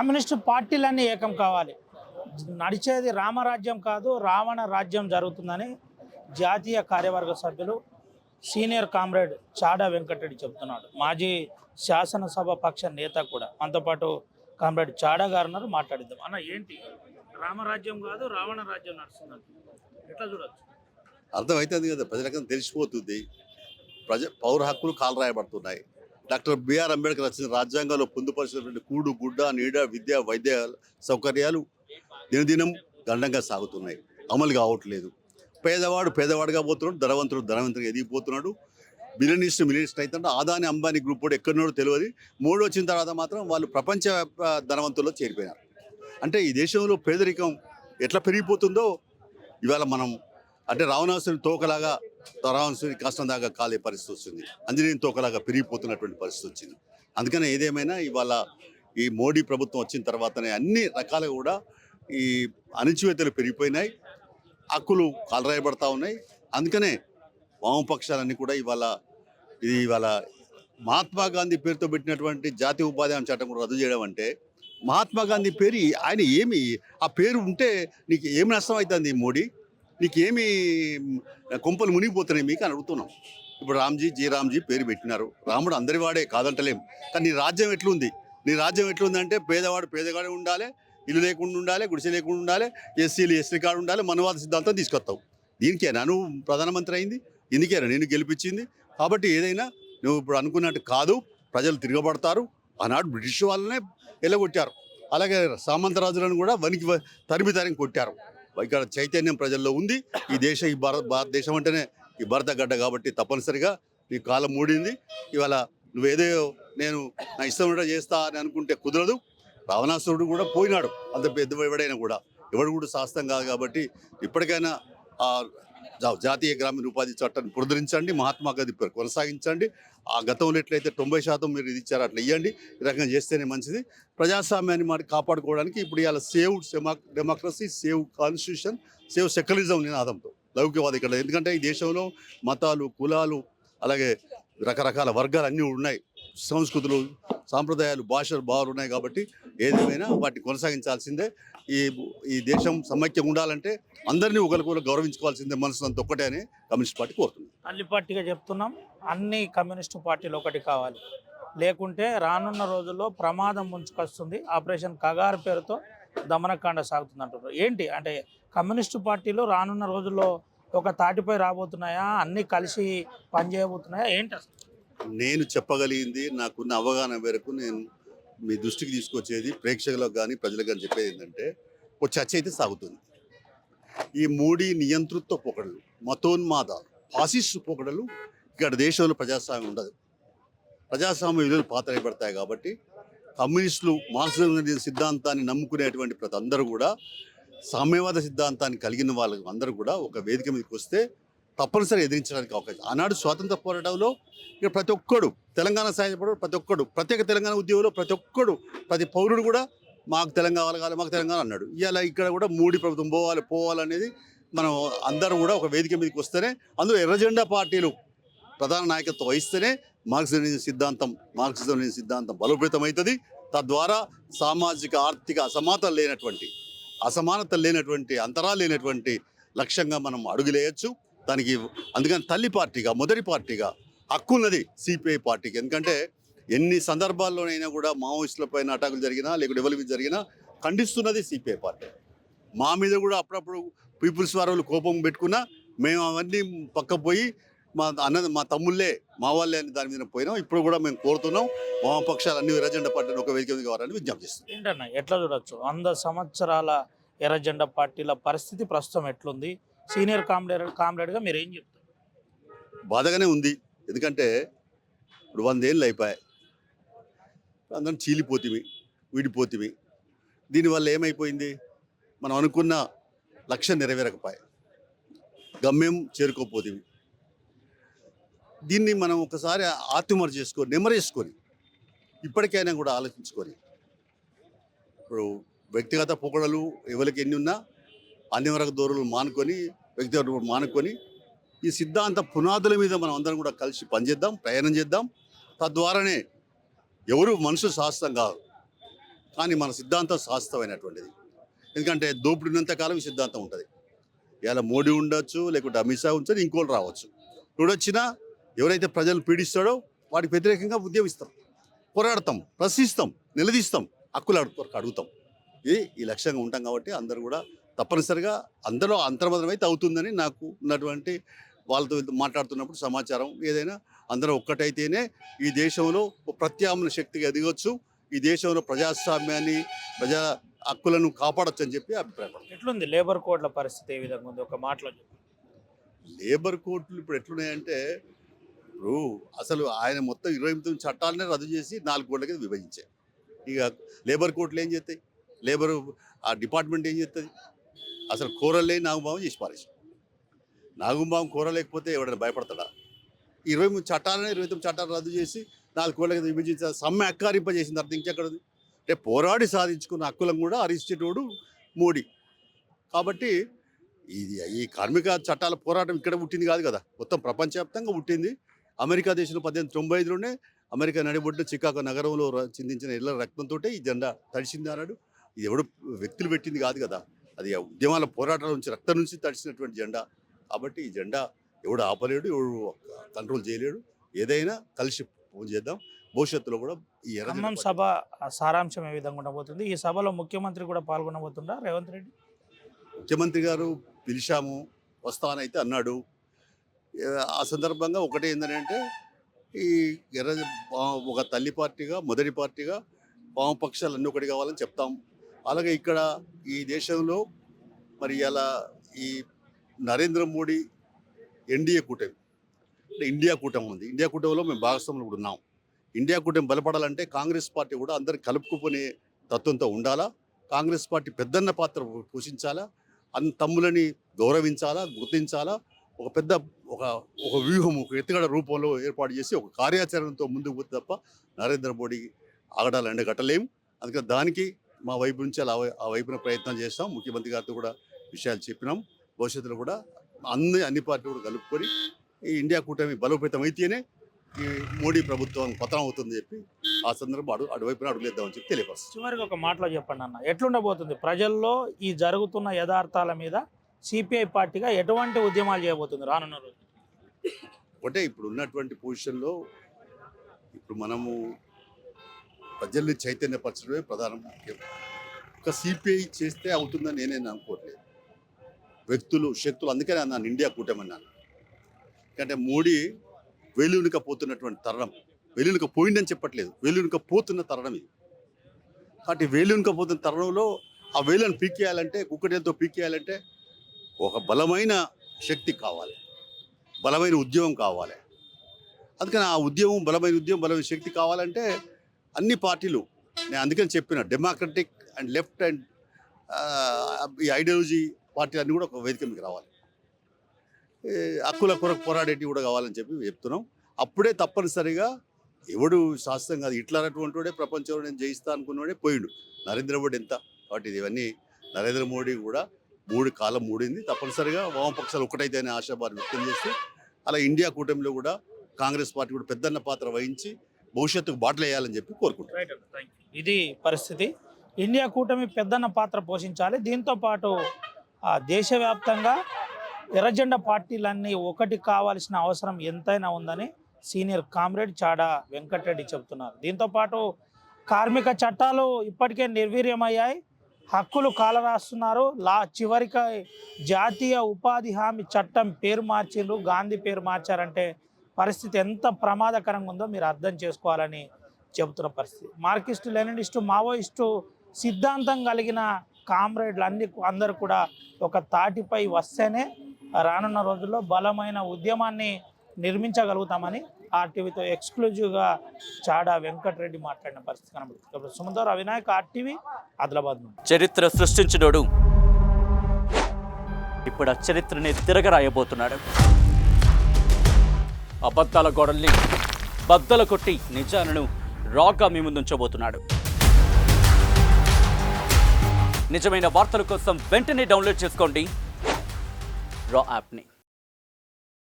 Communist పార్టీలన్నీ ఏకం కావాలి. నడిచేది రామరాజ్యం కాదు, రావణ రాజ్యం జరుగుతుందని జాతీయ కార్యవర్గ సభ్యులు సీనియర్ కామ్రేడ్ చాడా వెంకటరెడ్డి చెబుతున్నాడు. మాజీ శాసనసభ పక్ష నేత కూడా మనతో పాటు కామ్రేడ్ చాడా గారు మాట్లాడిద్దాం. అన్న, ఏంటి రామరాజ్యం కాదు రావణ రాజ్యం నడుస్తుందంట, ఎట్లా చూడొచ్చు? అర్థమవుతుంది కదా, ప్రజలకు తెలిసిపోతుంది. పౌర హక్కులు కాలరాయబడుతున్నాయి. డాక్టర్ బిఆర్ అంబేద్కర్ రచించిన రాజ్యాంగంలో పొందుపరిచినటువంటి కూడు, గుడ్డ, నీడ, విద్య, వైద్య సౌకర్యాలు దినదినం గండంగా సాగుతున్నాయి, అమలు కావట్లేదు. పేదవాడు పేదవాడుగా పోతున్నాడు, ధనవంతుడు ధనవంతుడిగా ఎదిగిపోతున్నాడు. మిలియనిస్ట్ అవుతుంటే అదాని అంబానీ గ్రూప్ కూడా ఎక్కడున్నాడో తెలియదు. మోడీ వచ్చిన తర్వాత మాత్రం వాళ్ళు ప్రపంచ ధనవంతుల్లో చేరిపోయినారు. అంటే ఈ దేశంలో పేదరికం ఎట్లా పెరిగిపోతుందో ఇవాళ మనం అంటే రావణాసుని తోకలాగా రావణాసుని కష్టం దాకా కాలే పరిస్థితి వస్తుంది. ఆంజనేయుని తోకలాగా పెరిగిపోతున్నటువంటి పరిస్థితి వచ్చింది. అందుకనే ఏదేమైనా ఇవాళ ఈ మోడీ ప్రభుత్వం వచ్చిన తర్వాతనే అన్ని రకాలుగా కూడా ఈ అణచివేతలు పెరిగిపోయినాయి, హక్కులు కాలరాయబడతా ఉన్నాయి. అందుకనే వామపక్షాలన్నీ కూడా ఇవాళ మహాత్మా గాంధీ పేరుతో పెట్టినటువంటి జాతీయ ఉపాధి హామీ చట్టం కూడా రద్దు చేయడం అంటే, మహాత్మా గాంధీ పేరు ఆయన ఏమి, ఆ పేరు ఉంటే నీకు ఏమి నష్టం అవుతుంది మోడీ? నీకేమి కొంపలు మునిగిపోతున్నాయి మీకు అని అడుగుతున్నాం. ఇప్పుడు రామ్జీ పేరు పెట్టినారు. రాముడు అందరి వాడే కాదంటలేం. కానీ నీ రాజ్యం ఎట్లుంది? నీ రాజ్యం ఎట్లుంది అంటే పేదవాడు పేదగాడే ఉండాలి, ఇల్లు లేకుండా ఉండాలి, గుడిసె లేకుండా ఉండాలి, ఎస్సీ కార్డు ఉండాలి, మనవాద సిద్ధాంతం తీసుకొస్తావు. దీనికేనా నువ్వు ప్రధానమంత్రి అయింది? ఇందుకేనా నేను గెలిపించింది? కాబట్టి ఏదైనా నువ్వు ఇప్పుడు అనుకున్నట్టు కాదు, ప్రజలు తిరగబడతారు. ఆనాడు బ్రిటిష్ వాళ్ళనే ఎల్లగొట్టారు, అలాగే సామంతరాజులను కూడా తరిమి కొట్టారు. ఇక్కడ చైతన్యం ప్రజల్లో ఉంది. ఈ భారతదేశం అంటేనే ఈ భారత గడ్డ కాబట్టి తప్పనిసరిగా నీ కాలం మూడింది. ఇవాళ నువ్వేదో నేను నా ఇష్టం చేస్తా అని అనుకుంటే కుదరదు. రావణాసురుడు కూడా పోయినాడు, అంత పెద్ద ఎవడైనా కూడా, ఎవడు కూడా శాస్త్రం కాదు. కాబట్టి ఇప్పటికైనా జాతీయ గ్రామీణ ఉపాధి చట్టాన్ని పునరుద్ధరించండి, మహాత్మా గాంధీ పేరు కొనసాగించండి. ఆ గతంలో ఎట్లయితే 90% మీరు ఇది ఇచ్చారో అట్లా ఇవ్వండి. ఈ రకంగా చేస్తేనే మంచిది. ప్రజాస్వామ్యాన్ని మరి కాపాడుకోవడానికి ఇప్పుడు ఇవాళ save democracy, save constitution, save secularism నినాదంతో లౌకికవాది ఇక్కడ. ఎందుకంటే ఈ దేశంలో మతాలు, కులాలు, అలాగే రకరకాల వర్గాలు అన్నీ ఉన్నాయి, సంస్కృతులు, సాంప్రదాయాలు, భాషలు బాగా ఉన్నాయి. కాబట్టి ఏదేమైనా వాటిని కొనసాగించాల్సిందే. ఈ దేశం సమైక్యంగా ఉండాలంటే అందరినీ ఒకరికొకరు గౌరవించుకోవాల్సిందే, మనసునంత ఒక్కటే అని కమ్యూనిస్ట్ పార్టీ కోరుతుంది. అన్ని పార్టీగా చెప్తున్నాం, అన్ని కమ్యూనిస్టు పార్టీలు ఒకటి కావాలి, లేకుంటే రానున్న రోజుల్లో ప్రమాదం ముంచుకొస్తుంది. ఆపరేషన్ కగారు పేరుతో దమనకాండ సాగుతుంది అంటున్నారు. ఏంటి అంటే కమ్యూనిస్టు పార్టీలు రానున్న రోజుల్లో ఒక తాటిపై రాబోతున్నాయా, అన్నీ కలిసి పనిచేయబోతున్నాయా, ఏంటి అసలు? నేను చెప్పగలిగింది, నాకున్న అవగాహన మేరకు నేను మీ దృష్టికి తీసుకొచ్చేది, ప్రేక్షకులకు కానీ ప్రజలకు కానీ చెప్పేది ఏంటంటే, ఒక చర్చ అయితే సాగుతుంది. ఈ మోడీ నియంతృత్వ పొగడలు, మతోన్మాద ఫాసిస్టు పొగడలు ఇక్కడ దేశంలో ప్రజాస్వామ్యం ఉండదు. ప్రజాస్వామ్య విలువలు పాతరైపడతాయి. కాబట్టి కమ్యూనిస్టులు మార్క్సిజం సిద్ధాంతాన్ని నమ్ముకునేటువంటి ప్రతి అందరూ కూడా, సామ్యవాద సిద్ధాంతాన్ని కలిగిన వాళ్ళకు అందరూ కూడా ఒక వేదిక మీదకి వస్తే తప్పనిసరి ఎదిరించడానికి అవకాశం. ఆనాడు స్వాతంత్ర పోరాటంలో ఇక్కడ ప్రతి ఒక్కడు, తెలంగాణ సాయపడు ప్రతి ఒక్కడు, ప్రత్యేక తెలంగాణ ఉద్యమంలో ప్రతి ఒక్కడు, ప్రతి పౌరుడు కూడా మాకు తెలంగాణ కావాలి, మాకు తెలంగాణ అన్నాడు. ఇవాళ ఇక్కడ కూడా మోడీ ప్రభుత్వం పోవాలనేది మనం అందరూ కూడా ఒక వేదిక మీదకి వస్తేనే, అందులో ఎర్రజెండా పార్టీలు ప్రధాన నాయకత్వం వహిస్తేనే మార్క్సిజం సిద్ధాంతం బలోపేతమవుతుంది. తద్వారా సామాజిక ఆర్థిక అసమానత లేనటువంటి అంతరాలు లేనటువంటి లక్ష్యంగా మనం అడుగులేయచ్చు దానికి. అందుకని తల్లి పార్టీగా, మొదటి పార్టీగా హక్కు ఉన్నది సిపిఐ పార్టీకి. ఎందుకంటే ఎన్ని సందర్భాల్లోనైనా కూడా మావోయిస్టులపైన అటాకులు జరిగినా, లేకుంటే ఎవరి మీద జరిగినా ఖండిస్తున్నది సిపిఐ పార్టీ. మా మీద కూడా అప్పుడప్పుడు పీపుల్స్ వారు కోపం పెట్టుకున్నా మేము అవన్నీ పక్కపోయి మా తమ్ముళ్ళే, మా వాళ్ళే అని దాని మీద పోయినాం. ఇప్పుడు కూడా మేము కోరుతున్నాం వామపక్షాలు అన్ని ఎర్రజెండా పార్టీని ఒక వేదిక కావాలని విజ్ఞప్తి చేస్తున్నాం. ఏంటన్నా ఎట్లా చూడొచ్చు 100 సంవత్సరాల ఎర్రజెండా పార్టీల పరిస్థితి ప్రస్తుతం ఎట్లుంది? సీనియర్ కామ్రేడ్గా మీరు ఏం చెప్తారు? బాధగానే ఉంది. ఎందుకంటే ఇప్పుడు 100 ఏళ్ళు అయిపోయాయి, అందరం విడిపోతివి. దీనివల్ల ఏమైపోయింది? మనం అనుకున్న లక్ష్యం నెరవేరకపోయాయి, గమ్యం చేరుకోపోతివి. దీన్ని మనం ఒకసారి ఆత్మహత్య చేసుకొని, నెమరేసుకొని, ఇప్పటికైనా కూడా ఆలోచించుకొని, ఇప్పుడు వ్యక్తిగత పొగడలు ఎవరికి ఎన్ని ఉన్నా అన్యవరక ధోరణులు మానుకొని ఈ సిద్ధాంత పునాదుల మీద మనం అందరం కూడా కలిసి పనిచేద్దాం, ప్రయాణం చేద్దాం. తద్వారానే ఎవరు మనుషులు శాస్త్రం కాదు, కానీ మన సిద్ధాంతం శాశ్వతమైనటువంటిది. ఎందుకంటే దోపిడీ ఉన్నంతకాలం ఈ సిద్ధాంతం ఉంటుంది. ఇలా మోడీ ఉండొచ్చు, లేకుంటే అమిత్ షా ఉండొచ్చు, ఇంకోళ్ళు రావచ్చు. ఎవడొచ్చినా ఎవరైతే ప్రజలు పీడిస్తాడో వాటికి వ్యతిరేకంగా ఉద్యమిస్తాం, పోరాడతాం, ప్రశ్నిస్తాం, నిలదీస్తాం, హక్కులు అడుగుతాం. ఇది ఈ లక్ష్యంగా ఉంటాం. కాబట్టి అందరూ కూడా తప్పనిసరిగా అందరూ అంతర్మతమైతే అవుతుందని నాకు ఉన్నటువంటి వాళ్ళతో మాట్లాడుతున్నప్పుడు సమాచారం. ఏదైనా అందరం ఒక్కటైతేనే ఈ దేశంలో ప్రత్యామ్నాయ శక్తిగా ఎదగొచ్చు, ఈ దేశంలో ప్రజాస్వామ్యాన్ని, ప్రజా హక్కులను కాపాడొచ్చు అని చెప్పి అభిప్రాయపడతాను. ఎట్లుంది లేబర్ కోడ్ల పరిస్థితి ఏ విధంగా ఉంది ఒక మాటలో చెప్పు. లేబర్ కోర్టులు ఇప్పుడు ఎట్లున్నాయంటే, ఇప్పుడు అసలు ఆయన మొత్తం 29 చట్టాలనే రద్దు చేసి 4 కోట్ల కింద విభజించాయి. ఇక లేబర్ కోర్టులు ఏం చేస్తాయి, లేబర్ ఆ డిపార్ట్మెంట్ ఏం చేస్తుంది? అసలు కూరలే నాగుబావం చేసి పారేసి, నాగుబావం కూర లేకపోతే ఎవడైనా భయపడతాడా? 23 చట్టాలనే 29 చట్టాలు రద్దు చేసి 4 కోట్ల కింద విభజించారు. సమ్మె అక్కారింపజేసిన తర్వాత ఇంకెక్కడది? అంటే పోరాడి సాధించుకున్న హక్కులను కూడా హరించేటోడు మోడీ. కాబట్టి ఈ కార్మిక చట్టాల పోరాటం ఇక్కడ పుట్టింది కాదు కదా, మొత్తం ప్రపంచవ్యాప్తంగా పుట్టింది. అమెరికా దేశంలో 1895లోనే అమెరికా నడిబొడ్డు చికాగో నగరంలో చిందించిన ఇళ్ల రక్తంతో ఈ జెండా తడిసింది అన్నాడు. ఇది ఎవడు వ్యక్తులు పెట్టింది కాదు కదా, అది ఉద్యమాల పోరాటాల నుంచి రక్తం నుంచి తడిసినటువంటి జెండా. కాబట్టి ఈ జెండా ఎవడు ఆపలేడు, ఎవడు కంట్రోల్ చేయలేడు. ఏదైనా కలిసి చేద్దాం. భవిష్యత్తులో కూడా ఈ ఖమ్మం సభ సారాంశం ఏ విధంగా ఉండబోతుంది? ఈ సభలో ముఖ్యమంత్రి కూడా పాల్గొనబోతుందా రేవంత్ రెడ్డి? ముఖ్యమంత్రి గారు పిలిచాము, వస్తానైతే అన్నాడు. ఆ సందర్భంగా ఒకటే ఏంటంటే, ఈ ఒక తల్లి పార్టీగా, మొదటి పార్టీగా వామపక్షాలు అన్నీ ఒకటి కావాలని చెప్తాం. అలాగే ఇక్కడ ఈ దేశంలో మరి ఇలా ఈ నరేంద్ర మోడీ ఎన్డీఏ కూటమి, అంటే ఇండియా కూటమి ఉంది. ఇండియా కూటమిలో మేము భాగస్వాములు కూడా ఉన్నాం. ఇండియా కూటమి బలపడాలంటే కాంగ్రెస్ పార్టీ కూడా అందరిని కలుపుకునే తత్వంతో ఉండాలా. కాంగ్రెస్ పార్టీ పెద్దన్న పాత్ర పోషించాలా, తమ్ములని గౌరవించాలా, గుర్తించాలా. ఒక పెద్ద ఒక వ్యూహం, ఒక ఎత్తుగడ రూపంలో ఏర్పాటు చేసి ఒక కార్యాచరణతో ముందుకు పోతే తప్ప నరేంద్ర మోడీ ఆగడాలు ఎండగట్టలేము. అందుకని దానికి మా వైపు నుంచి ఆ వైపున ప్రయత్నం చేస్తాం. ముఖ్యమంత్రి గారితో కూడా విషయాలు చెప్పినాం. భవిష్యత్తులో కూడా అన్ని పార్టీలు కూడా కలుపుకొని ఈ ఇండియా కూటమి బలోపేతం అయితేనే ఈ మోడీ ప్రభుత్వం పతనం అవుతుందని చెప్పి ఆ సందర్భం అటువైపున అడుగులేద్దామని చెప్పి తెలియపరుస్తుంది. చివరికి ఒక మాటలో చెప్పండి అన్న, ఎట్లుండబోతుంది ప్రజల్లో ఈ జరుగుతున్న యథార్థాల మీద సిపిఐ పార్టీగా ఎటువంటి ఉద్యమాలు చేయబోతుంది రానున్న రోజు? ఒకటే ఇప్పుడు ఉన్నటువంటి పొజిషన్లో ఇప్పుడు మనము ప్రజల్ని చైతన్యపరచడమే ప్రధాన ముఖ్యం. ఒక సిపిఐ చేస్తే అవుతుందని నేనే అనుకోవట్లేదు. వ్యక్తులు, శక్తులు, అందుకనే అన్నాను ఇండియా కూటమి అన్నాను. ఎందుకంటే మోడీ వేలునుక పోతున్నటువంటి తరుణం, వేలునుక పోయిందని చెప్పట్లేదు, వేలునుక పోతున్న తరుణం ఇది. కాబట్టి వేలునుక పోతున్న తరుణంలో ఆ వేలును పీకేయాలంటే, కుక్కటేలతో పీకేయాలంటే ఒక బలమైన శక్తి కావాలి, బలమైన ఉద్యమం కావాలి. అందుకని ఆ ఉద్యమం, బలమైన శక్తి కావాలంటే అన్ని పార్టీలు, నేను అందుకని చెప్పిన డెమోక్రటిక్ అండ్ లెఫ్ట్ అండ్ ఈ ఐడియాలజీ పార్టీలు అన్నీ కూడా ఒక వేదిక మీకు రావాలి. హక్కుల కొరకు పోరాడేటివి కూడా కావాలని చెప్పి చెప్తున్నాం. అప్పుడే తప్పనిసరిగా ఎవడు శాస్త్రం కాదు, ఇట్లా అటువంటి వాడే ప్రపంచంలో నేను జయిస్తా అనుకున్నవాడే పోయిండు. నరేంద్ర మోడీ ఎంత. కాబట్టి ఇవన్నీ నరేంద్ర మోడీ కూడా కాలం మూడింది. తప్పనిసరిగా వామపక్షాలు ఒకటైతే అనే ఆశాభావం వ్యక్తం చేస్తూ, అలా ఇండియా కూటమిలో కూడా కాంగ్రెస్ పార్టీ కూడా పెద్దన్న పాత్ర వహించి భవిష్యత్తుకు బాటలు వేయాలని చెప్పి కోరుకుంటున్నాను. ఇది పరిస్థితి. ఇండియా కూటమి పెద్దన్న పాత్ర పోషించాలి. దీంతో పాటు దేశవ్యాప్తంగా ఎర్రజెండా పార్టీలన్నీ ఒకటి కావాల్సిన అవసరం ఎంతైనా ఉందని సీనియర్ కామ్రేడ్ చాడా వెంకటరెడ్డి చెబుతున్నారు. దీంతోపాటు కార్మిక చట్టాలు ఇప్పటికే నిర్వీర్యమయ్యాయి, హక్కులు కాలరాస్తున్నారు. చివరికి జాతీయ ఉపాధి హామీ చట్టం పేరు మార్చిండ్రు, గాంధీ పేరు మార్చారంటే పరిస్థితి ఎంత ప్రమాదకరంగా ఉందో మీరు అర్థం చేసుకోవాలని చెబుతున్న పరిస్థితి. మార్కిస్టు, లెనినిస్టు, మావోయిస్టు సిద్ధాంతం కలిగిన కామ్రేడ్లు అందరూ కూడా ఒక తాటిపై వస్తేనే రానున్న రోజుల్లో బలమైన ఉద్యమాన్ని నిర్మించగలుగుతామని ఆర్టీవీతో ఎక్స్క్లూజివ్గా చాడా వెంకటరెడ్డి మాట్లాడిన పరిస్థితి కనబడుతుంది. సుమంతరావు అవినాయక్, ఆర్టీవీ, ఆదిలాబాద్. చరిత్ర సృష్టించినోడు ఇప్పుడు ఆ చరిత్రని తిరగరాయబోతున్నాడు. అబద్ధాల గోడల్ని బద్దలు కొట్టి నిజాలను రాగా మీ ముందుంచబోతున్నాడు. నిజమైన వార్తల కోసం వెంటనే డౌన్లోడ్ చేసుకోండి రా యాప్ని.